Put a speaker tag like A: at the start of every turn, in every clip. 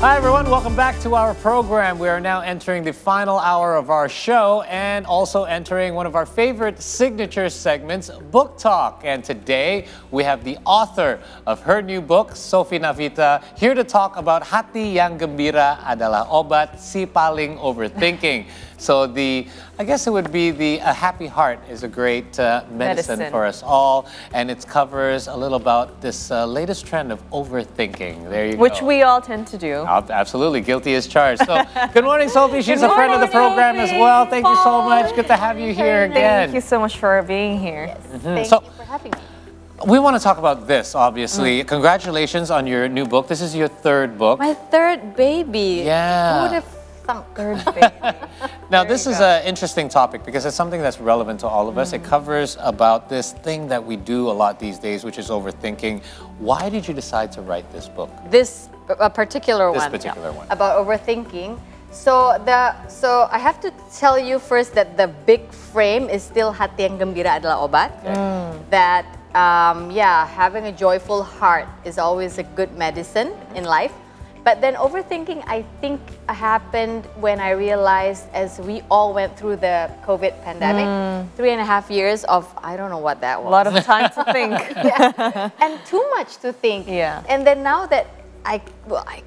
A: Hi everyone, welcome back to our program. We are now entering the final hour of our show and also entering one of our favorite signature segments, Book Talk. And today we have the author of her new book, Sophie Navita, here to talk about Hati yang Gembira adalah Obat, si paling overthinking. So I guess it would be a happy heart is a great medicine for us all. And it covers a little about this latest trend of overthinking. There you go.
B: Which we all tend to do.
A: Absolutely, guilty as charged. So, good morning, Sophie. She's a friend of the program as well. Thank you so much. Good to have you here again.
B: Thank you so much for being here.
C: Yes, thank you for having me.
A: We want to talk about this, obviously. Congratulations on your new book. This is your third book.
C: My third baby.
A: Yeah.
C: Who would have thunk? Third baby.
A: Now, this is an interesting topic because it's something that's relevant to all of us. It covers about this thing that we do a lot these days, which is overthinking. Why did you decide to write this book?
C: This particular one.
A: This particular one.
C: About overthinking. So I have to tell you first that the big frame is still Hati yang Gembira adalah Obat. That having a joyful heart is always a good medicine in life. But then overthinking, I think, happened when I realized, as we all went through the COVID pandemic, 3.5 years of, I don't know what that was.
B: A lot of time to think.
C: And too much to think.
B: Yeah.
C: And then now that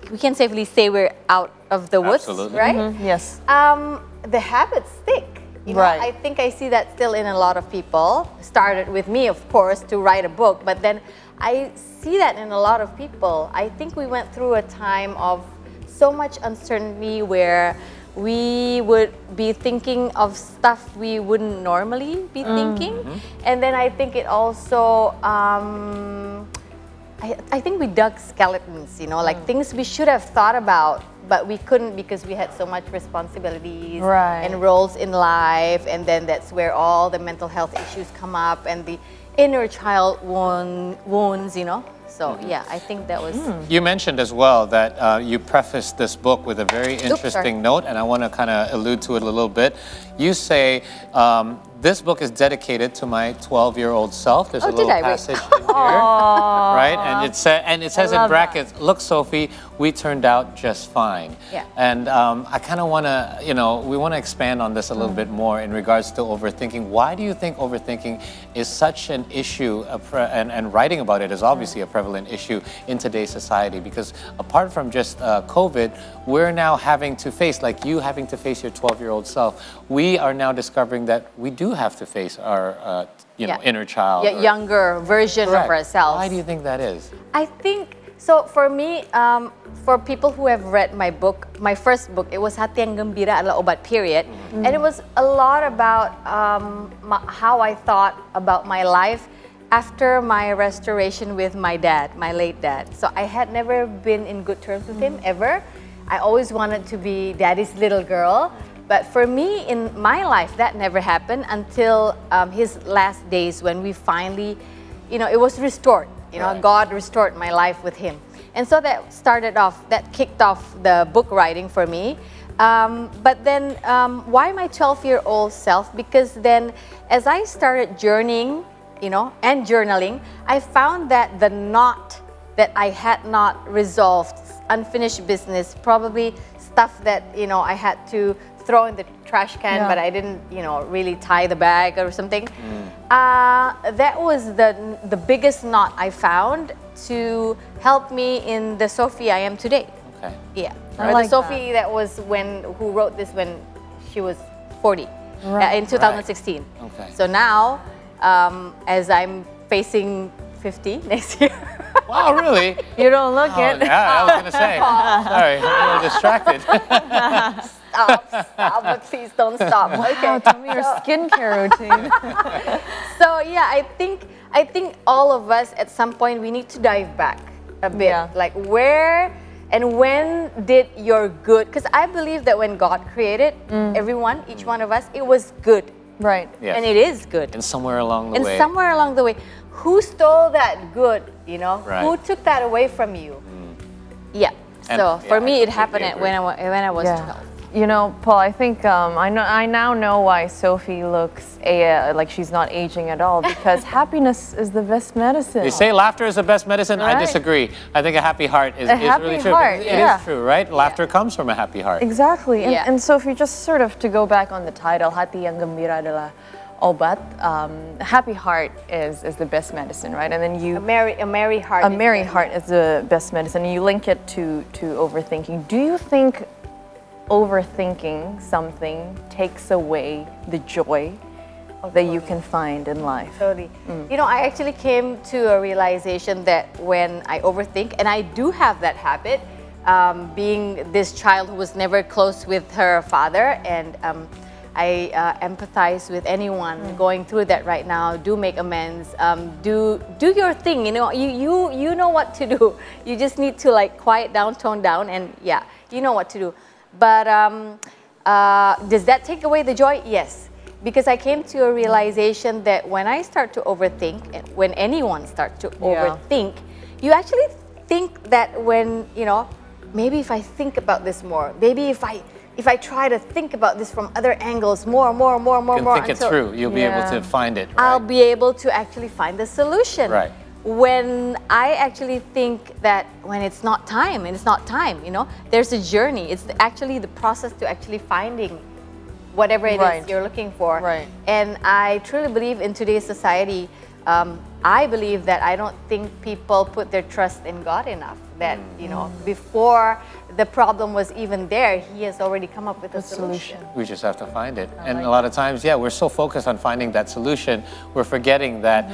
C: we can safely say we're out of the woods, right?
B: Yes.
C: The habits stick. You know, I think I see that still in a lot of people. Started with me, of course, to write a book, but then I see that in a lot of people. I think we went through a time of so much uncertainty where we would be thinking of stuff we wouldn't normally be thinking. And then I think it also, I think we dug skeletons, you know, like things we should have thought about, but we couldn't because we had so much responsibilities and roles in life. And then that's where all the mental health issues come up and the inner child wounds, you know. So yeah, I think that was...
A: You mentioned as well that you prefaced this book with a very interesting note, and I want to kind of allude to it a little bit. You say, this book is dedicated to my 12-year-old self. There's a little passage in here, right? And it says in brackets, look, Sophie, we turned out just fine.
C: Yeah.
A: And I kind of want to, we want to expand on this a little bit more in regards to overthinking. Why do you think overthinking is such an issue, and writing about it is obviously a prevalent issue in today's society? Because apart from just COVID, we're now having to face, like you having to face your 12-year-old self, we are now discovering that we do have to face our inner child.
C: Younger version of ourselves.
A: Why do you think that is?
C: I think, so for me, for people who have read my book, my first book, it was Hati yang Gembira adalah Obat, period. And it was a lot about how I thought about my life after my restoration with my dad, my late dad. So I had never been in good terms with him, ever. I always wanted to be daddy's little girl. But for me, in my life, that never happened until his last days, when we finally, it was restored. God restored my life with him. And so that kicked off the book writing for me. But then, why my 12-year-old self? Because then, as I started journeying, and journaling, I found that the knot that I had not resolved, unfinished business, probably stuff that, I had to throw in the trash can, but I didn't, really tie the bag or something. That was the biggest knot I found to help me in the Sophie I am today.
A: Okay.
C: Yeah.
B: I like
C: the Sophie that was who wrote this when she was 40 in 2016.
A: Okay.
C: So now, as I'm facing 50 next year.
A: Wow, really?
B: You don't look it.
A: Yeah, I was going to say. Sorry, I'm a little distracted.
C: Stop, but please don't stop.
B: Okay, tell me your skincare routine.
C: So yeah, I think all of us at some point we need to dive back a bit. Like where and when did your good, because I believe that when God created everyone, each one of us, it was good.
B: Right.
A: Yes.
C: And it is good.
A: And somewhere along the way.
C: And somewhere along the way, who stole that good,
A: Right.
C: Who took that away from you? Yeah. So for me, it happened when I was 12.
B: You know, Paul, I think I now know why Sophie looks like she's not aging at all, because happiness is the best medicine.
A: They say laughter is the best medicine. I
B: Right.
A: disagree. I think a happy heart is
B: happy
A: really true.
B: heart,
A: It
B: yeah.
A: is true, right? Laughter comes from a happy heart.
B: Exactly. And,
C: Yeah.
B: and Sophie, just sort of to go back on the title, Hati yang Gembira adalah Obat. Happy heart is the best medicine, right? And then
C: A merry heart.
B: a merry heart is the best medicine. And you link it to overthinking. Do you think overthinking something takes away the joy that you can find in life?
C: Totally. You know, I actually came to a realization that when I overthink, and I do have that habit, being this child who was never close with her father, and I empathize with anyone going through that right now. Do make amends. Do your thing. You know, you know what to do. You just need to like quiet down, tone down, and yeah, you know what to do. But does that take away the joy? Yes, because I came to a realization that when I start to overthink, and when anyone starts to overthink, you actually think that when, you know, maybe if I think about this more, maybe if I try to think about this from other angles more,
A: You can think it through. You'll be able to find it. Right?
C: I'll be able to actually find the solution.
A: Right.
C: When I actually think that when it's not time, and it's not time, you know, there's a journey. It's actually the process to actually finding whatever it is you're looking for.
B: Right.
C: And I truly believe in today's society, I believe that I don't think people put their trust in God enough. That, you know, before the problem was even there, He has already come up with a solution.
A: We just have to find it. And a lot of times, yeah, we're so focused on finding that solution, we're forgetting that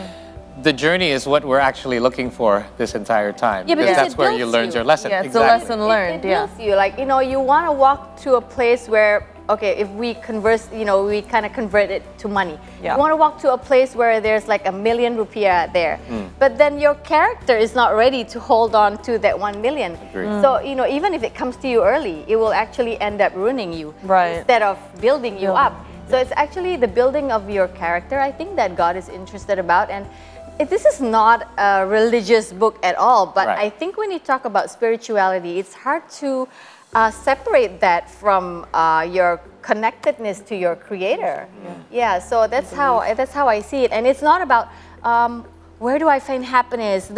A: the journey is what we're actually looking for this entire time.
C: Yeah, because
A: that's
C: it
A: where you
C: builds
A: learn
C: you.
A: your lesson.
B: Yeah, it's a
A: exactly.
B: lesson learned.
C: It builds you. Like, you know, you want to walk to a place where, okay, if we converse, you know, we kind of convert it to money.
B: Yeah.
C: You want to walk to a place where there's like 1 million rupiah there. But then your character is not ready to hold on to that 1 million.
A: Agreed.
C: So, you know, even if it comes to you early, it will actually end up ruining you
B: Right.
C: instead of building you up. So it's actually the building of your character, I think, that God is interested about. And this is not a religious book at all, but
A: Right.
C: I think when you talk about spirituality, it's hard to separate that from your connectedness to your Creator. Yeah, so that's how I see it, and it's not about where do I find happiness.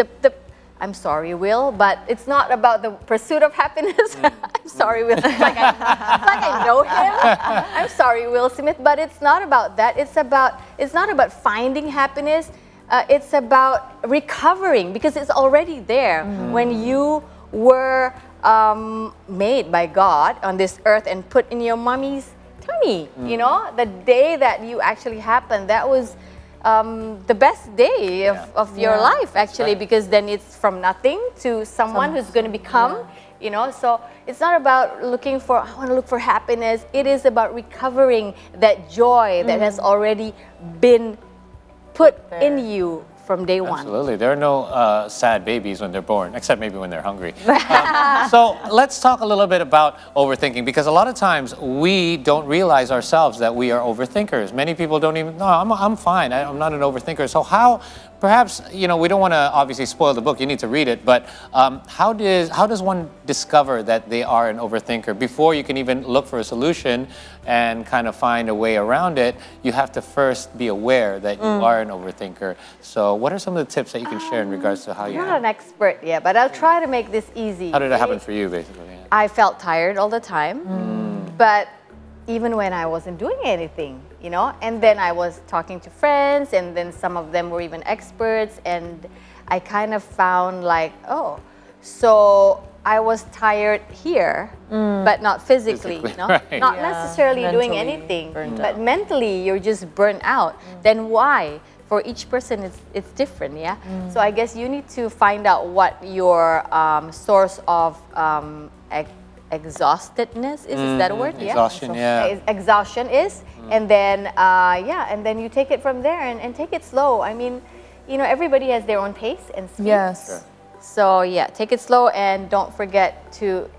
C: I'm sorry, Will, but it's not about the pursuit of happiness. I'm sorry, Will. It's like I know him. I'm sorry, Will Smith, but it's not about that. It's not about finding happiness. It's about recovering, because it's already there when you were made by God on this earth and put in your mommy's tummy. You know, the day that you actually happened, that was the best day of your life, actually, because then it's from nothing to someone who's going to become. You know, so it's not about looking for, I want to look for happiness. It is about recovering that joy that has already been put in you from day one.
A: Absolutely. There are no sad babies when they're born, except maybe when they're hungry. So let's talk a little bit about overthinking, because a lot of times we don't realize ourselves that we are overthinkers. Many people don't even, no, I'm fine. I'm not an overthinker. So how, perhaps, you know, we don't want to obviously spoil the book. You need to read it. But how does one discover that they are an overthinker? Before you can even look for a solution and kind of find a way around it, you have to first be aware that you are an overthinker. So what are some of the tips that you can share in regards to how you...
C: I'm not an expert yet, but I'll try to make this easy.
A: How did it happen for you, basically?
C: I felt tired all the time, but even when I wasn't doing anything, you know, and then I was talking to friends, and then some of them were even experts, and I kind of found like, oh, so I was tired here, but not physically, you know,
A: right.
C: not necessarily doing
B: Mentally
C: anything,
B: burnt
C: but
B: out.
C: mentally you're just burnt out. Then why? For each person, it's different, yeah? So I guess you need to find out what your source of exhaustedness is. Is that a word?
A: Exhaustion, yeah.
C: Exhaustion is. And then, and then you take it from there and take it slow. I mean, you know, everybody has their own pace and speed.
B: Yes.
A: Sure.
C: So yeah, take it slow, and don't forget to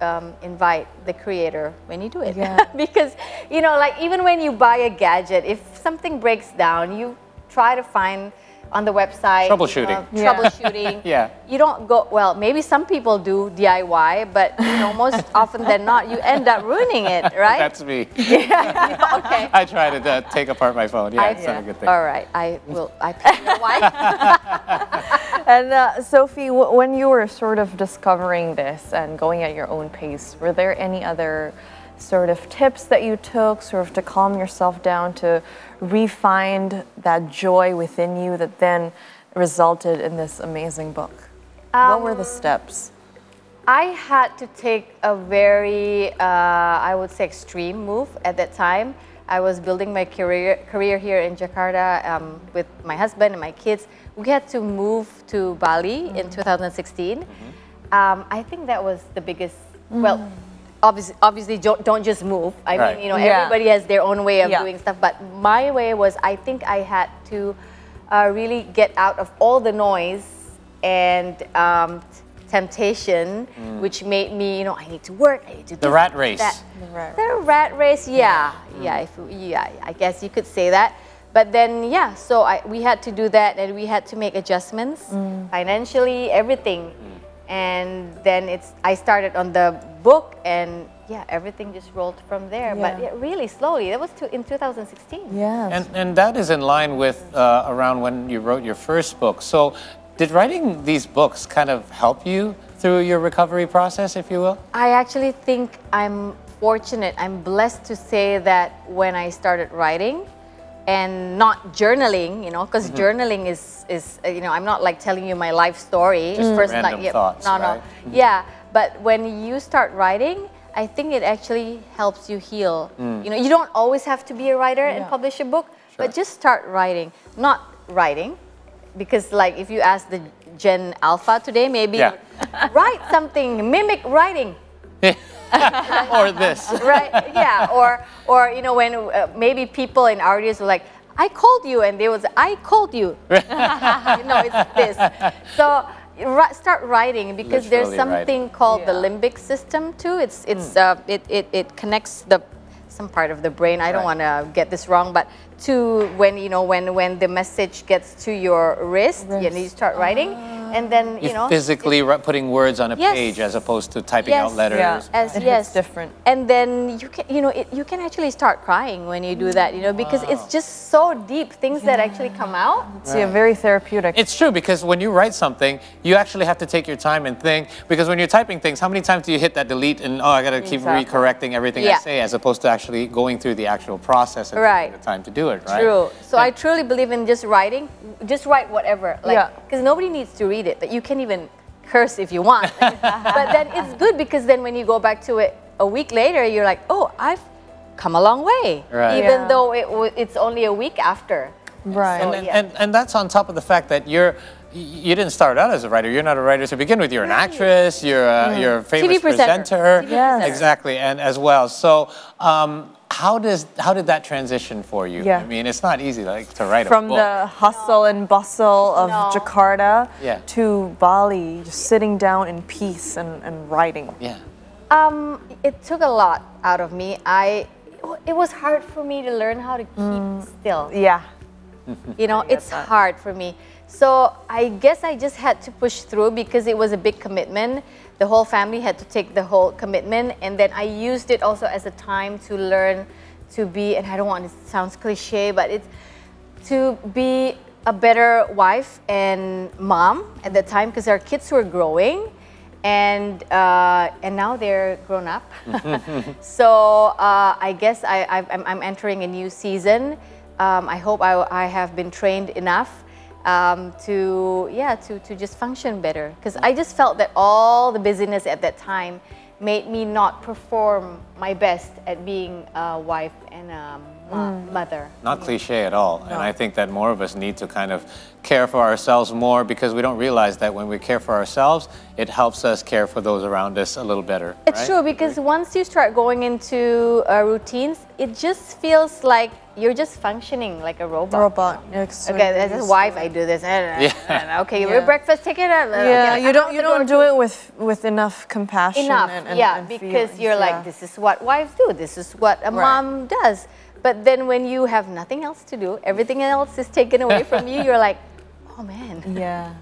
C: invite the Creator when you do it.
B: Yeah.
C: Because, you know, like even when you buy a gadget, if something breaks down, you try to find on the website.
A: Troubleshooting.
C: Troubleshooting.
A: Yeah.
C: You don't go, well, maybe some people do DIY, but you know, most often than not, you end up ruining it, right?
A: That's me.
C: Okay.
A: I try to take apart my phone. Yeah, it's not a good thing.
C: All right, I pick your wife.
B: And Sophie, when you were sort of discovering this and going at your own pace, were there any other sort of tips that you took sort of to calm yourself down, to re-find that joy within you that then resulted in this amazing book? What were the steps?
C: I had to take a very, I would say, extreme move at that time. I was building my career here in Jakarta with my husband and my kids. We had to move to Bali in 2016. I think that was the biggest, well, obviously don't just move. I mean, you know, everybody has their own way of doing stuff, but my way was, I think I had to really get out of all the noise and temptation, which made me, you know, I need to work, I need to do
A: The rat race.
C: that. The rat race, yeah, I guess you could say that. But then, yeah, so we had to do that, and we had to make adjustments financially, everything. And then I started on the book, and yeah, everything just rolled from there. But really slowly. That was in 2016.
B: Yeah.
A: And that is in line with around when you wrote your first book. So did writing these books kind of help you through your recovery process, if you will?
C: I actually think I'm fortunate. I'm blessed to say that when I started writing, and not journaling, you know, because journaling is you know, I'm not like telling you my life story.
A: Just random thoughts, right?
C: Yeah, but when you start writing, I think it actually helps you heal. You know, you don't always have to be a writer and publish a book, but just start writing. Not writing, because like if you ask the Gen Alpha today, maybe write something, mimic writing.
A: Or this.
C: Right, yeah, or you know, when maybe people in our days were like, I called you, and they was, I called you. You know, it's this. So start writing, because
A: Literally
C: there's something called the limbic system too. It connects some part of the brain. I don't want to get this wrong, but to when you know when the message gets to your wrist, you start writing. And then you know,
A: physically putting words on a page as opposed to typing out letters.
B: It's different.
C: And then you can, you know, you can actually start crying when you do that, you know, because it's just so deep, things that actually come out.
B: It's very therapeutic.
A: It's true, because when you write something, you actually have to take your time and think, because when you're typing things, how many times do you hit that delete and, oh, I got to keep recorrecting everything I say, as opposed to actually going through the actual process and taking the time to do it, right?
C: True. So I truly believe in just writing. Just write whatever, like, because nobody needs to read it. That you can even curse if you want. But then it's good, because then when you go back to it a week later, you're like, oh, I've come a long way, even though it's only a week after.
B: Right.
C: So,
A: and that's on top of the fact that you didn't start out as a writer. You're not a writer to begin with. You're an actress. You're a famous
C: TV presenter.
A: Exactly, and as well. So how did that transition for you? I mean, it's not easy to write a book.
B: From the hustle and bustle of Jakarta to Bali, just sitting down in peace and writing.
C: It took a lot out of me. It was hard for me to learn how to keep still. You know, it's hard for me. So I guess I just had to push through, because it was a big commitment. The whole family had to take the whole commitment, and then I used it also as a time to learn to be, and I don't want it to sound cliche, but it's to be a better wife and mom at the time, because our kids were growing, and now they're grown up. So I guess I'm entering a new season. I hope I have been trained enough to just function better, because I just felt that all the busyness at that time made me not perform my best at being a wife and a mother.
A: Not cliche at all. And I think that more of us need to kind of care for ourselves more, because we don't realize that when we care for ourselves, it helps us care for those around us a little better.
C: It's true, because once you start going into routines, it just feels like you're just functioning like a robot. Okay, as a wife, I do this. Okay, breakfast, take it out.
B: You don't do it with enough compassion.
C: And because you're like, this is what wives do. This is what a mom does. But then when you have nothing else to do, everything else is taken away from you, you're like, Oh man.
B: Yeah.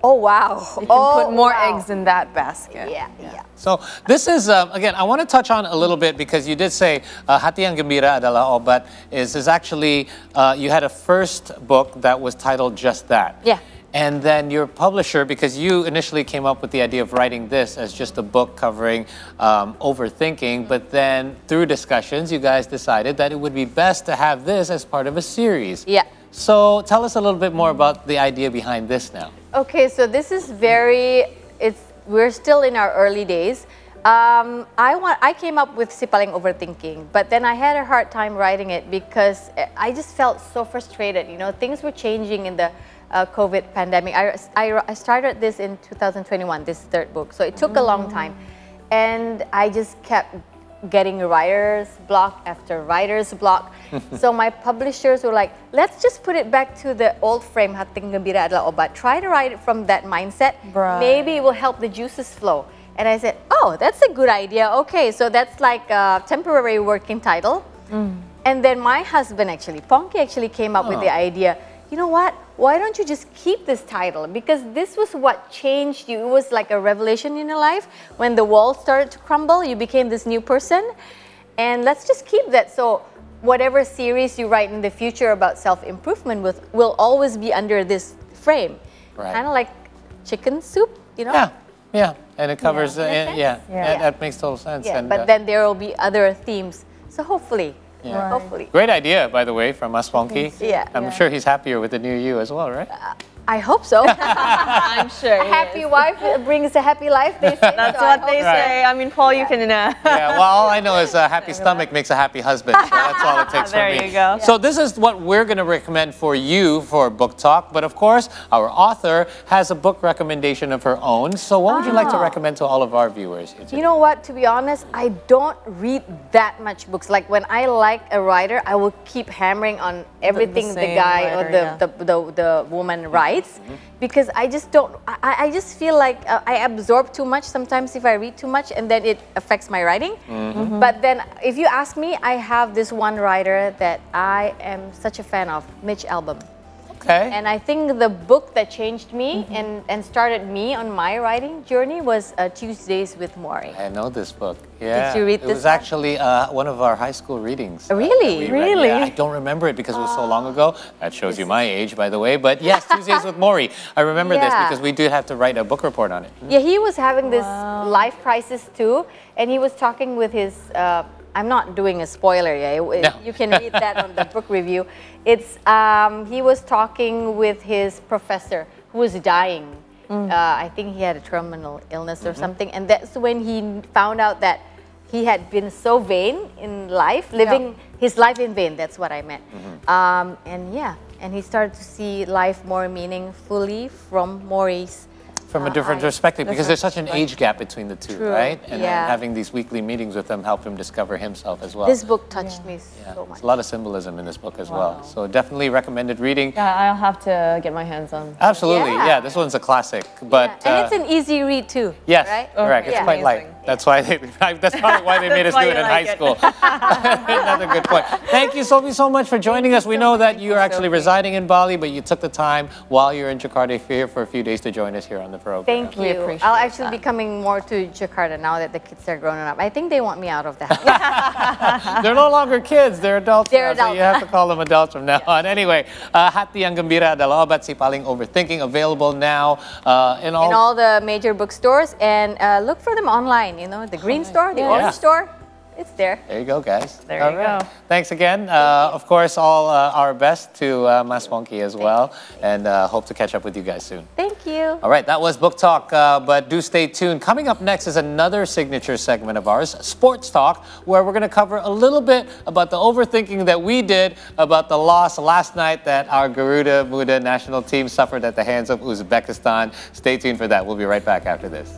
C: Oh wow.
B: You can put more eggs in that basket.
C: Yeah, yeah.
A: So this is, again, I want to touch on a little bit because you did say Hati yang Gembira adalah Obat is actually, you had a first book that was titled just that.
C: Yeah.
A: And then your publisher, because you initially came up with the idea of writing this as just a book covering overthinking, but then through discussions, you guys decided that it would be best to have this as part of a series.
C: Yeah.
A: So tell us a little bit more about the idea behind this now.
C: Okay, so this is we're still in our early days. I came up with Sipaling Overthinking, but then I had a hard time writing it because I just felt so frustrated. You know, things were changing in the COVID pandemic. I started this in 2021, this third book, so it took a long time. And I just kept getting writer's block after writer's block. So my publishers were like, let's just put it back to the old frame, Hati yang Gembira adalah Obat. Try to write it from that mindset.
B: Right.
C: Maybe it will help the juices flow. And I said, oh, that's a good idea. Okay, so that's like a temporary working title. And then my husband actually, Ponky actually came up with the idea, you know what? Why don't you just keep this title? Because this was what changed you. It was like a revelation in your life. When the walls started to crumble, you became this new person. And let's just keep that. So whatever series you write in the future about self-improvement will always be under this frame.
A: Right.
C: Kind of like chicken soup, you know?
A: Yeah, yeah. And it covers,
C: Yeah.
A: that makes total sense.
C: Yeah,
A: And,
C: but then there will be other themes. So hopefully,
A: Yeah.
C: hopefully.
A: Great idea, by the way, from us, Ponky.
C: Yeah.
A: I'm sure he's happier with the new you as well, right?
C: I hope so.
B: I'm sure.
C: A happy wife brings a happy life, they say.
B: That's
C: so I
B: what they
C: hope so.
B: say. I mean, Paul, you can.
A: Yeah, well, all I know is a happy stomach makes a happy husband. So that's all it takes
B: There
A: for me.
B: you go.
A: So this is what we're going to recommend for you for Book Talk. But of course, our author has a book recommendation of her own. So what would you like to recommend to all of our viewers?
C: You know what? To be honest, I don't read that much books. Like when I like a writer, I will keep hammering on everything the
B: same
C: guy
B: writer,
C: or the woman writes. Because I just don't, I just feel like I absorb too much sometimes if I read too much, and then it affects my writing. But then if you ask me, I have this one writer that I am such a fan of, Mitch Albom.
A: Okay.
C: And I think the book that changed me and started me on my writing journey was Tuesdays with Maury.
A: I know this book. Yeah.
C: Did you read
A: It
C: this
A: was
C: one?
A: actually one of our high school readings.
C: Really?
A: that we read.
B: Really?
A: Yeah, I don't remember it because it was so long ago. That shows you my age, by the way. But yes, Tuesdays with Maury. I remember this
C: Yeah.
A: because we did have to write a book report on it.
C: Yeah, he was having this life crisis too, and he was talking with his. I'm not doing a spoiler. Yeah,
A: No.
C: You can read that on the book review. It's he was talking with his professor who was dying. I think he had a terminal illness or something, and that's when he found out that he had been so vain in life, living his life in vain. That's what I meant. And he started to see life more meaningfully from Maury's.
A: From a different perspective, because there's such an age gap between the two,
C: True.
A: right? And then
C: Yeah.
A: having these weekly meetings with them helped him discover himself as well.
C: This book touched me
A: Yeah.
C: so much.
A: There's a lot of symbolism in this book as well. So definitely recommended reading.
B: Yeah, I'll have to get my hands on.
A: Absolutely,
C: Yeah.
A: yeah. This one's a classic, but
C: and it's an easy read too.
A: yes,
C: right?
A: correct. It's
C: Yeah.
A: quite light. That's why that's probably why they made us do
B: why
A: it
B: you
A: in
B: like
A: high
B: it.
A: school. Another good point. Thank you, Sophie, so much for joining us. We know that you're actually residing in Bali, but you took the time while you're in Jakarta here for a few days to join us here on the program.
C: Thank
B: We
C: you.
B: appreciate
C: I'll actually
B: that.
C: be coming more to Jakarta now that the kids are grown up. I think they want me out of the house.
A: They're no longer kids, they're adults
C: They're
A: now, so you
C: adults.
A: have to call them adults from now on. Anyway, Hati yang Gembira adalah Obat, Sipaling Overthinking, available now in all...
C: In all the major bookstores, and look for them online. You know, the green store, the
A: Yeah.
C: orange store. It's there.
A: There you go, guys.
B: There
A: All
B: you go.
A: Thanks again. Of course, all our best to Mas Ponky as well, and hope to catch up with you guys soon.
C: Thank you.
A: All right, that was Book Talk, but do stay tuned. Coming up next is another signature segment of ours, Sports Talk, where we're going to cover a little bit about the overthinking that we did about the loss last night that our Garuda Muda national team suffered at the hands of Uzbekistan. Stay tuned for that. We'll be right back after this.